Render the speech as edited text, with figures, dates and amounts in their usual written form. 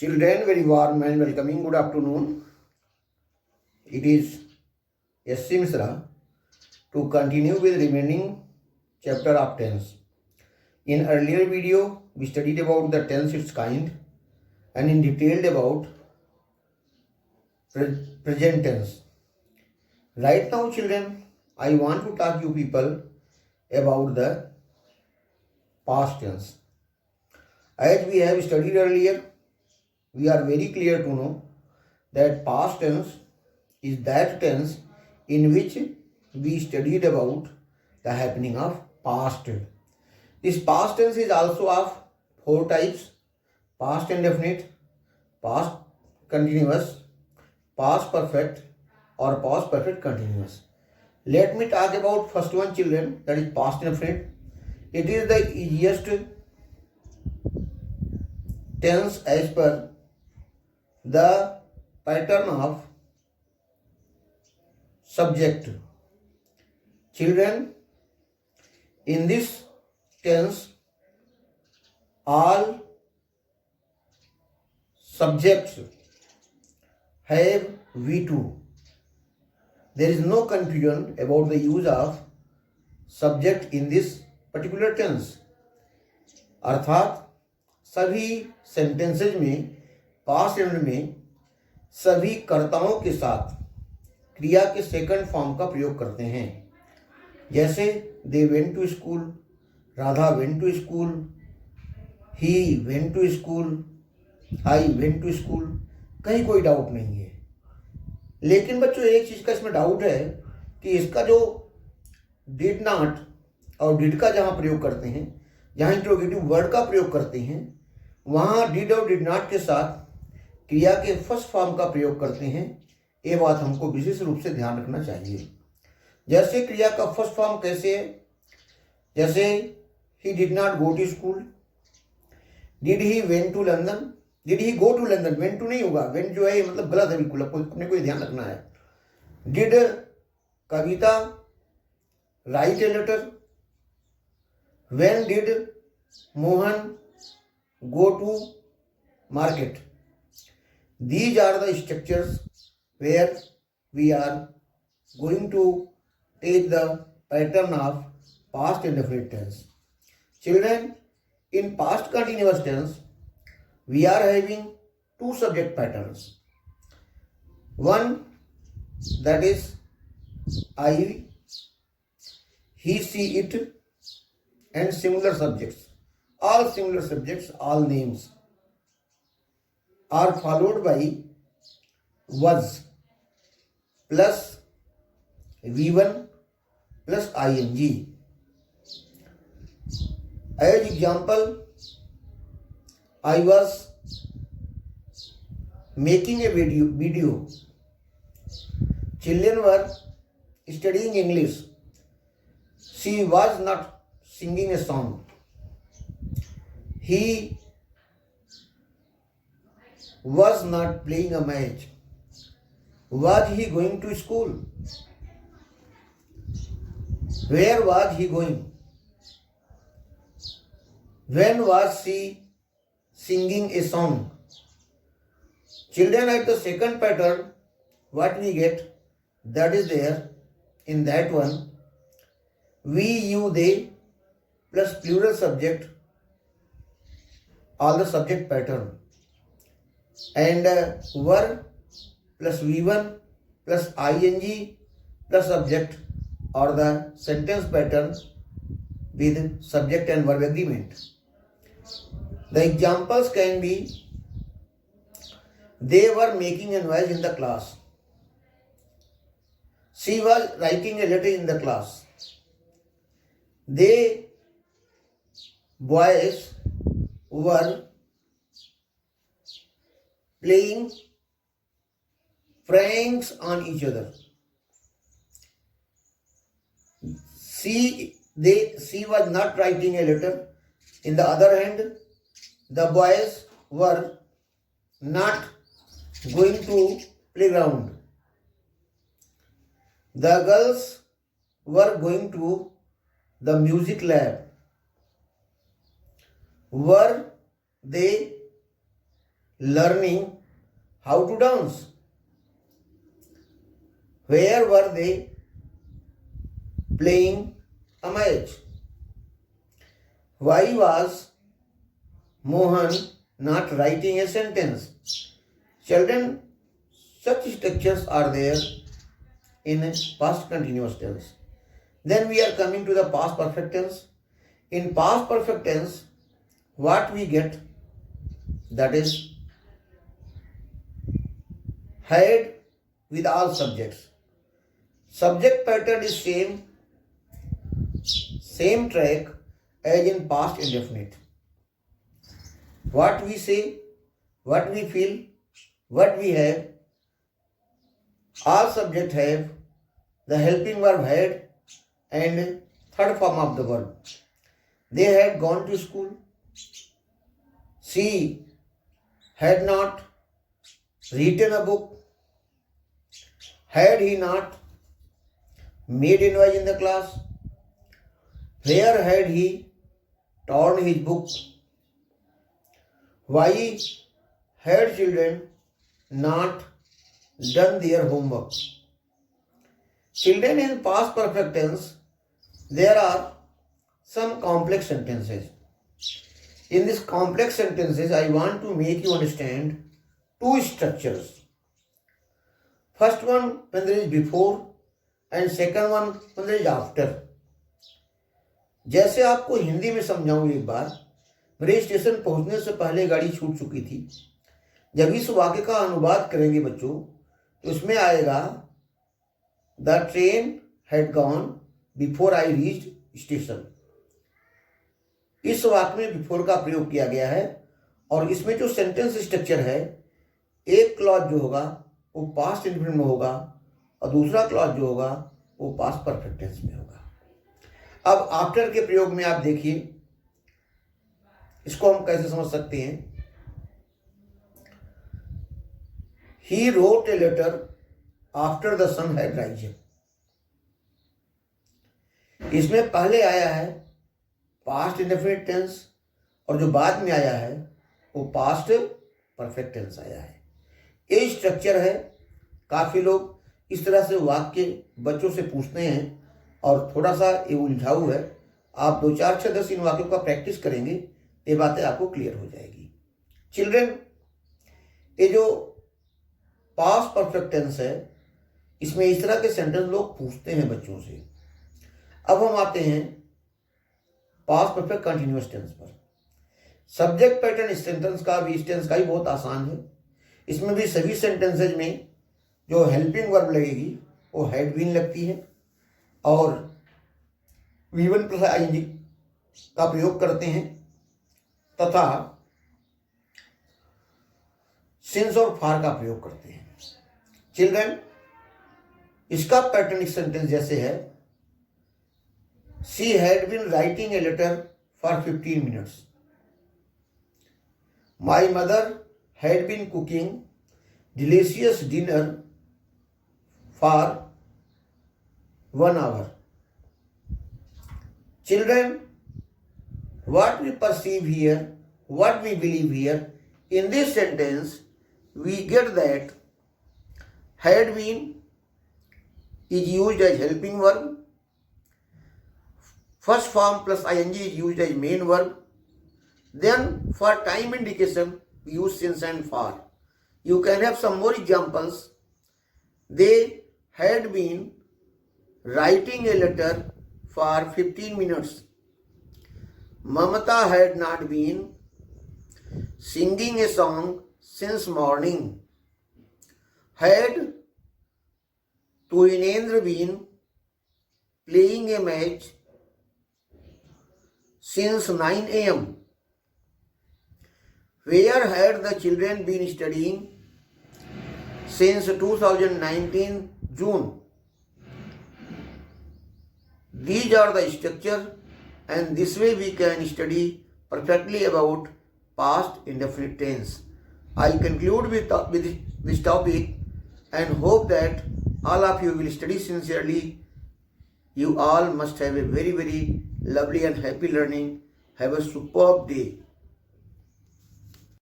Children, very warm and welcoming good afternoon. It is S.C. Misra to continue with remaining chapter of tense. In earlier video, we studied about the tense, its kind, and in detail about present tense. Right now, children, I want to talk you people about the past tense. As we have studied earlier, we are very clear to know that past tense is that tense in which we studied about the happening of past. This past tense is also of four types: past indefinite, past continuous, past perfect, or past perfect continuous. Let me talk about first one, children, that is past indefinite. It is the easiest tense as per the pattern of subject. Children, in this tense, all subjects have V2. There is no confusion about the use of subject in this particular tense. अर्थात सभी sentences में past tense में सभी कर्ताओं के साथ क्रिया के सेकंड फॉर्म का प्रयोग करते हैं। जैसे they went to school, Radha went to school, he went to school, I went to school, कहीं कोई डाउट नहीं है। लेकिन बच्चों, एक चीज़ का इसमें डाउट है कि इसका जो डिड नॉट और डिड का जहाँ प्रयोग करते हैं, जहाँ इंट्रोगेटिव वर्ड का प्रयोग करते हैं, वहाँ डिड और डिड नॉट के साथ क्रिया के फर्स्ट फॉर्म का प्रयोग करते हैं। ये बात हमको विशेष रूप से ध्यान रखना चाहिए। जैसे क्रिया का फर्स्ट फॉर्म कैसे है, जैसे he did not go to school, did he went to London, did he go to London, went to नहीं होगा, वेंट जो है मतलब गलत है, बिल्कुल अपने को ध्यान रखना है। Did Kavita write a letter, when did Mohan go to market. These are the structures where we are going to take the pattern of past indefinite tense. Children, in past continuous tense, we are having two subject patterns. One, that is I, he, she, it, and similar subjects. All similar subjects, all names are followed by was plus V1 plus ing. As example, I was making a video. Children were studying English. She was not singing a song. He was not playing a match. Was he going to school? Where was he going? When was she singing a song? Children, at the second pattern, what we get, that is there in that one, we, you, they plus plural subject, all the subject pattern, and were plus V1 plus ing plus subject, or the sentence pattern with subject and verb agreement. The examples can be: they were making a noise in the class. She was writing a letter in the class. They boys were playing pranks on each other. She was not writing a letter. In the other hand, the boys were not going to playground. The girls were going to the music lab. Were they learning how to dance? Where were they playing a match? Why was Mohan not writing a sentence? Children, such structures are there in past continuous tense. Then we are coming to the past perfect tense. In past perfect tense, what we get, that is had with all subjects. Subject pattern is same track as in past indefinite. What we say, what we feel, what we have, all subject have the helping verb had and third form of the verb. They had gone to school. She had not written a book. Had he not made invoice in the class? Where had he torn his book? Why had children not done their homework? Children in past perfect tense, there are some complex sentences. In these complex sentences, I want to make you understand two structures. First one when there is before and second one when there is after. जैसे आपको हिंदी में समझाऊं एक बार, मेरे station पहुंचने से पहले गाड़ी छूट चुकी थी। जब इस वाक्य का अनुवाद करेंगे बच्चों, तो उसमें आएगा the train had gone before I reached station. इस वाक्य में बिफोर का प्रयोग किया गया है और इसमें जो सेंटेंस स्ट्रक्चर है, एक क्लॉज जो होगा वो पास्ट इंडेफिनिट में होगा और दूसरा क्लॉज जो होगा वो पास्ट परफेक्ट टेंस में होगा। अब आफ्टर के प्रयोग में आप देखिए, इसको हम कैसे समझ सकते हैं। He wrote a letter after the sun had risen. इसमें पहले आया है पास्ट इंडेफिनिट टेंस और जो बाद में आया है वो पास्ट परफेक्ट टेंस आया है। ये स्ट्रक्चर है। काफी लोग इस तरह से वाक्य बच्चों से पूछते हैं और थोड़ा सा ये उलझाऊ है। आप 2, 4, 6, 10 इन वाक्यों का प्रैक्टिस करेंगे, ये बातें आपको क्लियर हो जाएगी। चिल्ड्रन, ये जो पास्ट परफेक्ट टेंस है, इसमें इस तरह के सेंटेंस लोग पूछते हैं बच्चों से। अब हम आते हैं पास्ट परफेक्ट कंटिन्यूअस टेंस पर। सब्जेक्ट पैटर्न इस सेंटेंस का भी, इस टेंस का ही बहुत आसान है। इसमें भी सभी सेंटेंसेज में जो हेल्पिंग वर्ब लगेगी वो हैड बीन लगती है और V1 प्लस आईएनजी का प्रयोग करते हैं तथा सिंस और फार का प्रयोग करते हैं। चिल्ड्रन, इसका पैटर्न इस सेंटेंस जैसे है, she had been writing a letter for 15 minutes. My mother had been cooking delicious dinner for 1 hour. Children, what we perceive here, what we believe here, in this sentence, we get that had been is used as helping verb. First form plus ing is used as main verb. Then for time indication, use since and for. You can have some more examples. They had been writing a letter for 15 minutes. Mamata had not been singing a song since morning. Had Tuinendra been playing a match since 9 a.m. Where had the children been studying since 2019 June? These are the structure, and this way we can study perfectly about past indefinite tense. I conclude with this topic and hope that all of you will study sincerely. You all must have a very, very lovely and happy learning. Have a superb day.